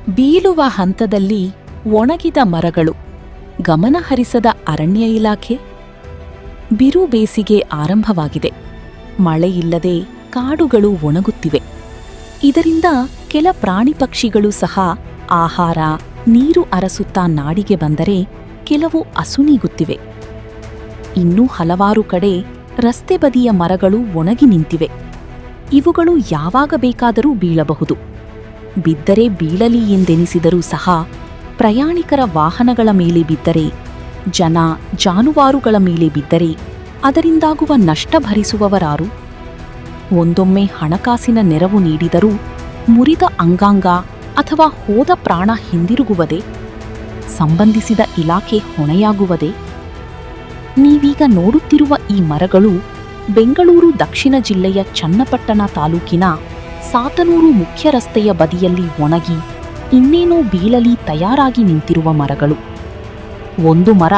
ಬೀಳುವ ಹಂತದಲ್ಲಿ ಒಣಗಿದ ಮರಗಳು, ಗಮನಹರಿಸದ ಅರಣ್ಯ ಇಲಾಖೆ. ಬಿರು ಬೇಸಿಗೆ ಆರಂಭವಾಗಿದೆ. ಮಳೆಯಿಲ್ಲದೆ ಕಾಡುಗಳು ಒಣಗುತ್ತಿವೆ. ಇದರಿಂದ ಕೆಲ ಪ್ರಾಣಿ ಪಕ್ಷಿಗಳು ಸಹ ಆಹಾರ, ನೀರು ಅರಸುತ್ತಾ ನಾಡಿಗೆ ಬಂದರೆ ಕೆಲವು ಅಸುನೀಗುತ್ತಿವೆ. ಇನ್ನೂ ಹಲವಾರು ಕಡೆ ರಸ್ತೆ ಬದಿಯ ಮರಗಳು ಒಣಗಿ ನಿಂತಿವೆ. ಇವುಗಳು ಯಾವಾಗ ಬೇಕಾದರೂ ಬೀಳಬಹುದು. ಬಿದ್ದರೆ ಬೀಳಲಿ ಎಂದೆನಿಸಿದರೂ ಸಹ ಪ್ರಯಾಣಿಕರ ವಾಹನಗಳ ಮೇಲೆ ಬಿದ್ದರೆ, ಜನ ಜಾನುವಾರುಗಳ ಮೇಲೆ ಬಿದ್ದರೆ ಅದರಿಂದಾಗುವ ನಷ್ಟ ಭರಿಸುವವರಾರು? ಒಂದೊಮ್ಮೆ ಹಣಕಾಸಿನ ನೆರವು ನೀಡಿದರೂ ಮುರಿದ ಅಂಗಾಂಗ ಅಥವಾ ಹೋದ ಪ್ರಾಣ ಹಿಂದಿರುಗುವುದೇ? ಸಂಬಂಧಿಸಿದ ಇಲಾಖೆ ಹೊಣೆಯಾಗುವುದೇ? ನೀವೀಗ ನೋಡುತ್ತಿರುವ ಈ ಮರಗಳು ಬೆಂಗಳೂರು ದಕ್ಷಿಣ ಜಿಲ್ಲೆಯ ಚನ್ನಪಟ್ಟಣ ತಾಲೂಕಿನ ಸಾತನೂರು ಮುಖ್ಯ ರಸ್ತೆಯ ಬದಿಯಲ್ಲಿ ಒಣಗಿ ಇನ್ನೇನೋ ಬೀಳಲಿ ತಯಾರಾಗಿ ನಿಂತಿರುವ ಮರಗಳು. ಒಂದು ಮರ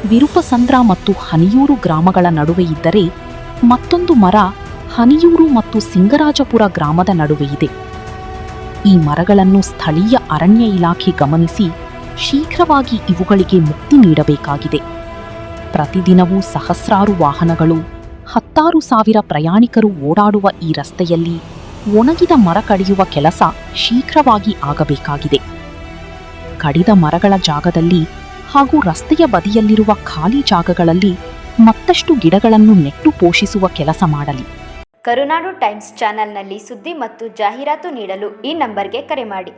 ವಿರುಪಸಂದ್ರ ಮತ್ತು ಹನಿಯೂರು ಗ್ರಾಮಗಳ ನಡುವೆ ಇದ್ದರೆ, ಮತ್ತೊಂದು ಮರ ಹನಿಯೂರು ಮತ್ತು ಸಿಂಗರಾಜಪುರ ಗ್ರಾಮದ ನಡುವೆ ಇದೆ. ಈ ಮರಗಳನ್ನು ಸ್ಥಳೀಯ ಅರಣ್ಯ ಇಲಾಖೆ ಗಮನಿಸಿ ಶೀಘ್ರವಾಗಿ ಇವುಗಳಿಗೆ ಮುಕ್ತಿ ನೀಡಬೇಕಾಗಿದೆ. ಪ್ರತಿದಿನವೂ ಸಹಸ್ರಾರು ವಾಹನಗಳು, 10,000 ಪ್ರಯಾಣಿಕರು ಓಡಾಡುವ ಈ ರಸ್ತೆಯಲ್ಲಿ ಒಣಗಿದ ಮರ ಕಡಿಯುವ ಕೆಲಸ ಶೀಘ್ರವಾಗಿ ಆಗಬೇಕಾಗಿದೆ. ಕಡಿದ ಮರಗಳ ಜಾಗದಲ್ಲಿ ಹಾಗೂ ರಸ್ತೆಯ ಬದಿಯಲ್ಲಿರುವ ಖಾಲಿ ಜಾಗಗಳಲ್ಲಿ ಮತ್ತಷ್ಟು ಗಿಡಗಳನ್ನು ನೆಟ್ಟು ಪೋಷಿಸುವ ಕೆಲಸ ಮಾಡಲಿ. ಕರುನಾಡು ಟೈಮ್ಸ್ ಚಾನೆಲ್ನಲ್ಲಿ ಸುದ್ದಿ ಮತ್ತು ಜಾಹೀರಾತು ನೀಡಲು ಈ ನಂಬರ್ಗೆ ಕರೆ ಮಾಡಿ.